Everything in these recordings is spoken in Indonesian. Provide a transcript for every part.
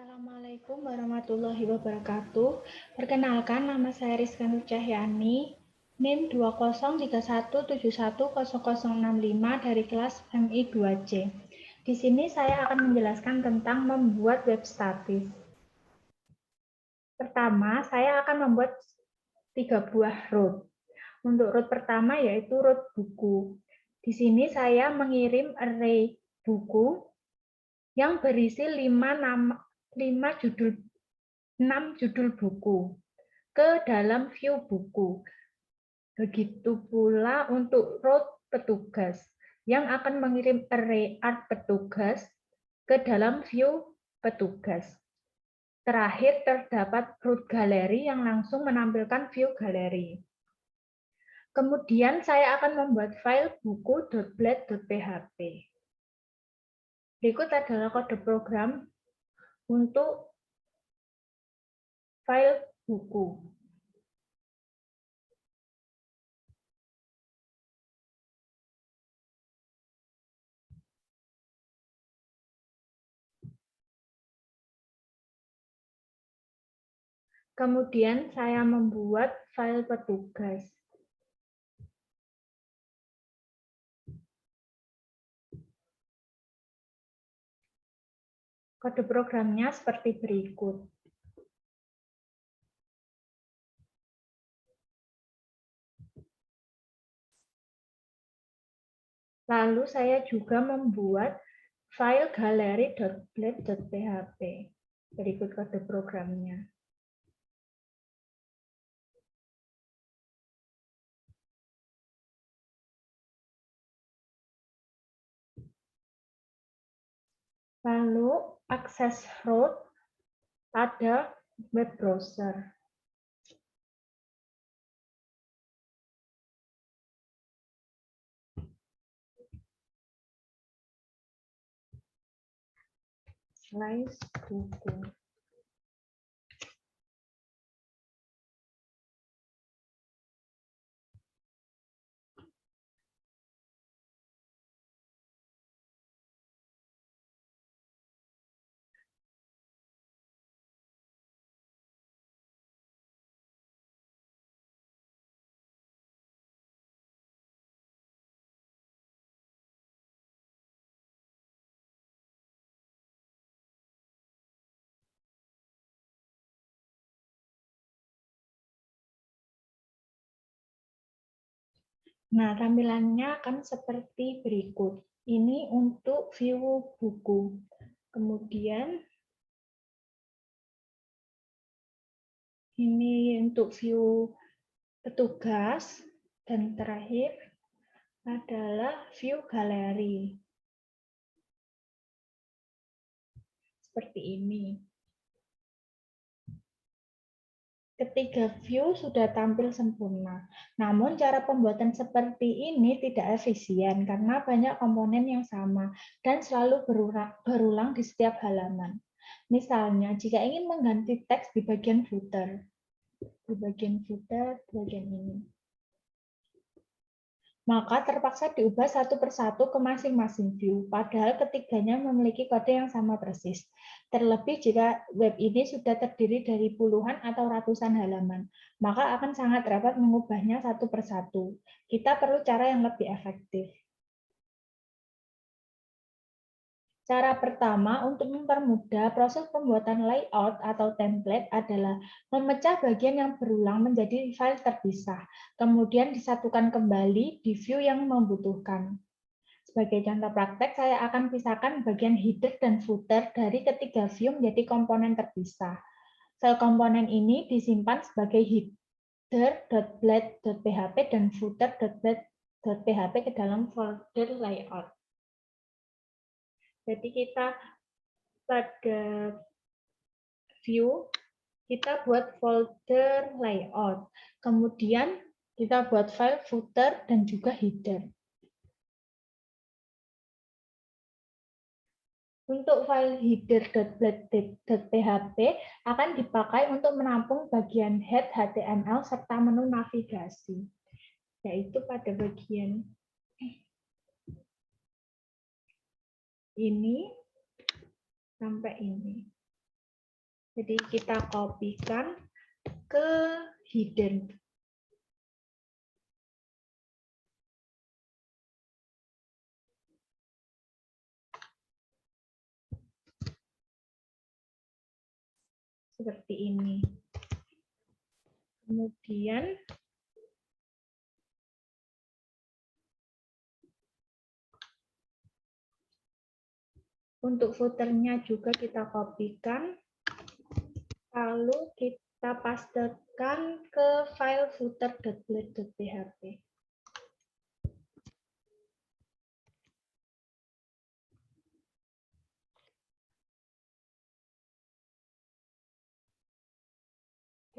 Assalamualaikum warahmatullahi wabarakatuh. Perkenalkan, nama saya Rizka Nur Cahyani, NIM 2031710065 dari kelas MI 2C. Di sini saya akan menjelaskan tentang membuat web statis. Pertama, saya akan membuat 3 buah root. Untuk root pertama yaitu root buku. Di sini saya mengirim array buku yang berisi 6 judul buku ke dalam view buku. Begitu pula untuk root petugas yang akan mengirim array art petugas ke dalam view petugas. Terakhir terdapat root galeri yang langsung menampilkan view galeri. Kemudian saya akan membuat file buku.blade.php. Berikut adalah kode program untuk file buku. Kemudian saya membuat file petugas. Kode programnya seperti berikut. Lalu saya juga membuat file galeri.blade.php. Berikut kode programnya. Lalu akses root pada web browser. Slice buku. Nah, tampilannya akan seperti berikut. Ini untuk view buku. Kemudian ini untuk view petugas. Dan terakhir adalah view galeri. Seperti ini. Ketiga view sudah tampil sempurna. Namun cara pembuatan seperti ini tidak efisien karena banyak komponen yang sama dan selalu berulang di setiap halaman. Misalnya, jika ingin mengganti teks di bagian footer, bagian ini, maka terpaksa diubah satu persatu ke masing-masing view, padahal ketiganya memiliki kode yang sama persis. Terlebih jika web ini sudah terdiri dari puluhan atau ratusan halaman, maka akan sangat repot mengubahnya satu persatu. Kita perlu cara yang lebih efektif. Cara pertama untuk mempermudah proses pembuatan layout atau template adalah memecah bagian yang berulang menjadi file terpisah, kemudian disatukan kembali di view yang membutuhkan. Sebagai contoh praktek, saya akan pisahkan bagian header dan footer dari ketiga view menjadi komponen terpisah. File komponen ini disimpan sebagai header.blade.php dan footer.blade.php ke dalam folder layout. Jadi kita pada view, kita buat folder layout. Kemudian kita buat file footer dan juga header. Untuk file header.blade.php akan dipakai untuk menampung bagian head HTML serta menu navigasi, yaitu pada bagian ini sampai ini. Jadi kita kopikan ke hidden. Seperti ini. Kemudian untuk footernya juga kita kopikan, lalu kita pastekan ke file footer.blade.php.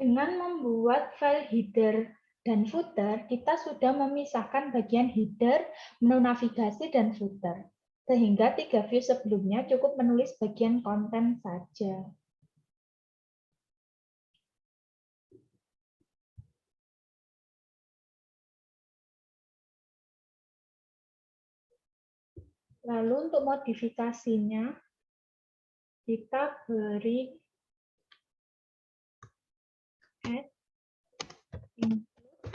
Dengan membuat file header dan footer, kita sudah memisahkan bagian header, menu navigasi, dan footer. Sehingga 3 view sebelumnya cukup menulis bagian konten saja. Lalu untuk modifikasinya, kita beri add include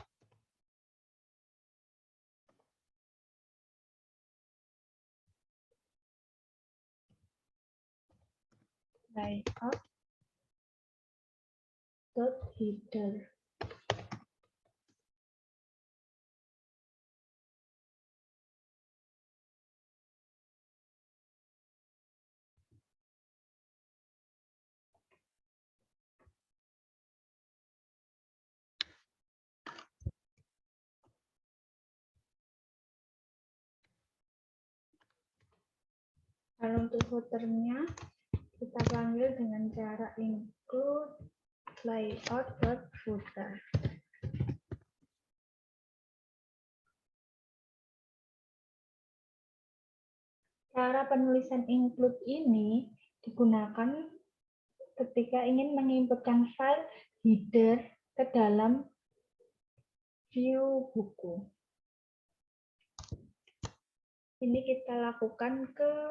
layout header. Lalu untuk footernya, kita panggil dengan cara include layout.footer. Cara penulisan include ini digunakan ketika ingin menginputkan file header ke dalam view buku. Ini kita lakukan ke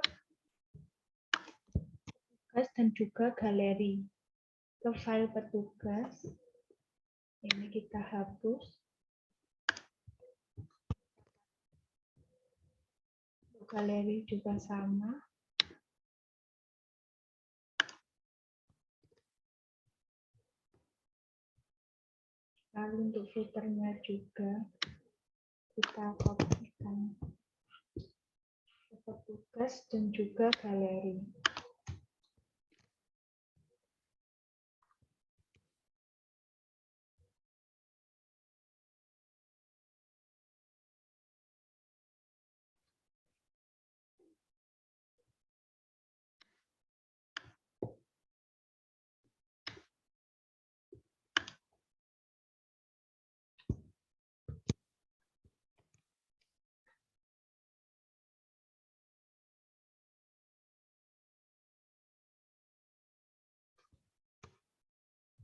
petugas dan juga galeri. Ke file petugas, ini kita hapus. Untuk galeri juga sama. Lalu untuk footernya juga kita kopikan ke petugas dan juga galeri.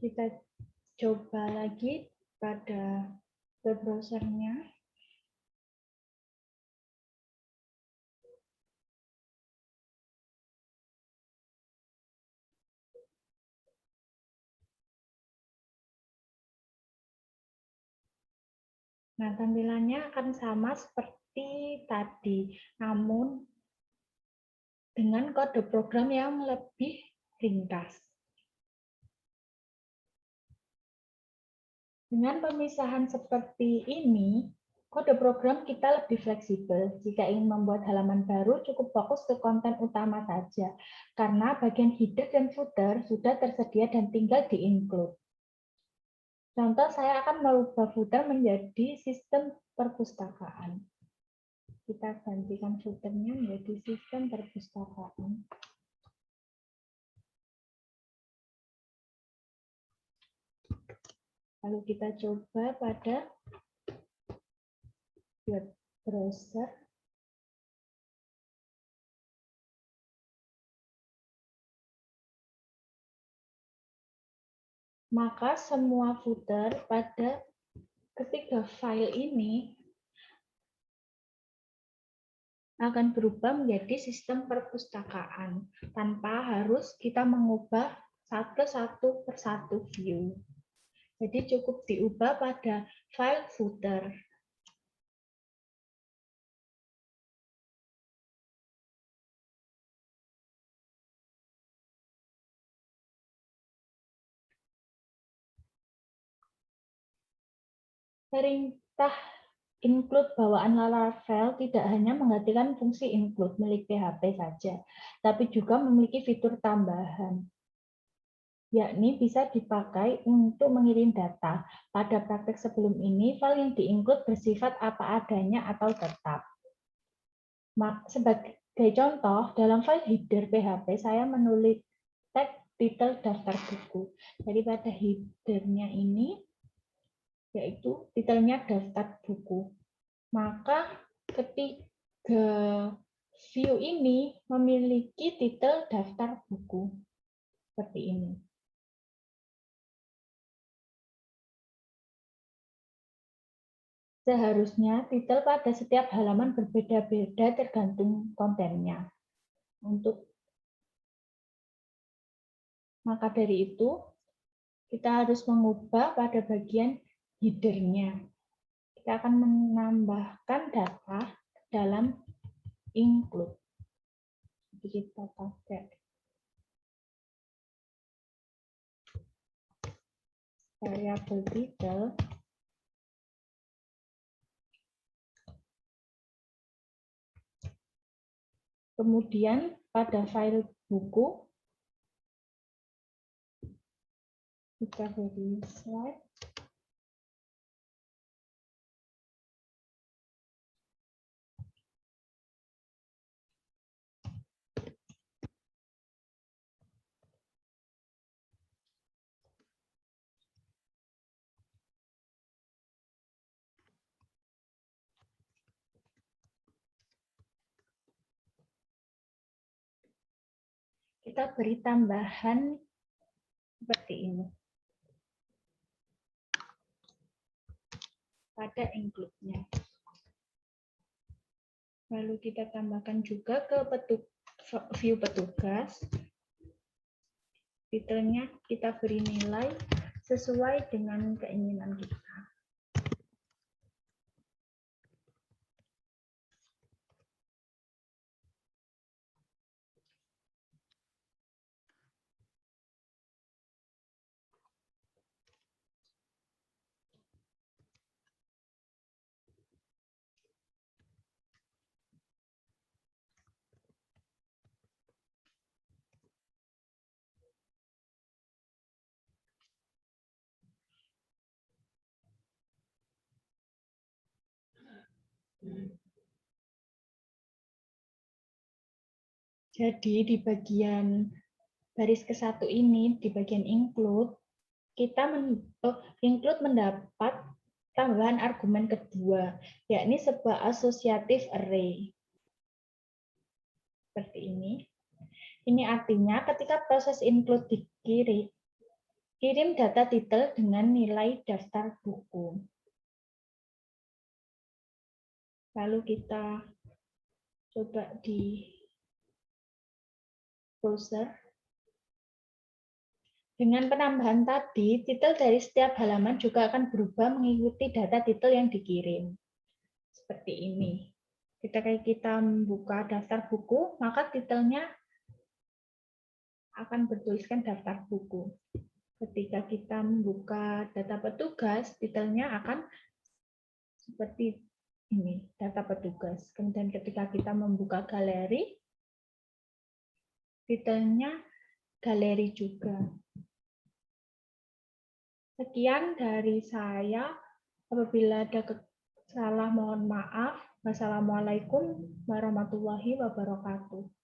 Kita coba lagi pada web browser-nya. Nah, tampilannya akan sama seperti tadi, namun dengan kode program yang lebih ringkas. Dengan pemisahan seperti ini, kode program kita lebih fleksibel. Jika ingin membuat halaman baru, cukup fokus ke konten utama saja, karena bagian header dan footer sudah tersedia dan tinggal di-include. Contoh, saya akan merubah footer menjadi sistem perpustakaan. Kita gantikan footernya menjadi sistem perpustakaan. Lalu kita coba pada web browser. Maka semua footer pada ketiga file ini akan berubah menjadi sistem perpustakaan tanpa harus kita mengubah satu persatu view. Jadi cukup diubah pada file footer. Perintah include bawaan Laravel tidak hanya menggantikan fungsi include milik PHP saja, tapi juga memiliki fitur tambahan, yakni bisa dipakai untuk mengirim data. Pada praktek sebelum ini, file yang di-include bersifat apa adanya atau tetap. Sebagai contoh, dalam file header PHP, saya menulis tag title daftar buku. Jadi pada header-nya ini, yaitu titelnya daftar buku. Maka ketiga view ini memiliki titel daftar buku. Seperti ini. Seharusnya titel pada setiap halaman berbeda-beda tergantung kontennya. Maka dari itu, kita harus mengubah pada bagian header-nya. Kita akan menambahkan data dalam include. Jadi kita pakai variabel title. Kemudian pada file buku, kita beri slide. Kita beri tambahan seperti ini pada include-nya. Lalu kita tambahkan juga ke view petugas. Titelnya kita beri nilai sesuai dengan keinginan kita. Jadi di bagian baris ke-1 ini, di bagian include, include mendapat tambahan argumen kedua, yakni sebuah asosiatif array. Seperti ini. Ini artinya ketika proses include kirim data titel dengan nilai daftar buku. Lalu kita coba di browser. Dengan penambahan tadi, titel dari setiap halaman juga akan berubah mengikuti data titel yang dikirim. Seperti ini. Ketika kita membuka daftar buku, maka titelnya akan bertuliskan daftar buku. Ketika kita membuka data petugas, titelnya akan seperti ini, data petugas. Kemudian ketika kita membuka galeri, titelnya galeri juga. Sekian dari saya. Apabila ada salah, mohon maaf. Wassalamualaikum warahmatullahi wabarakatuh.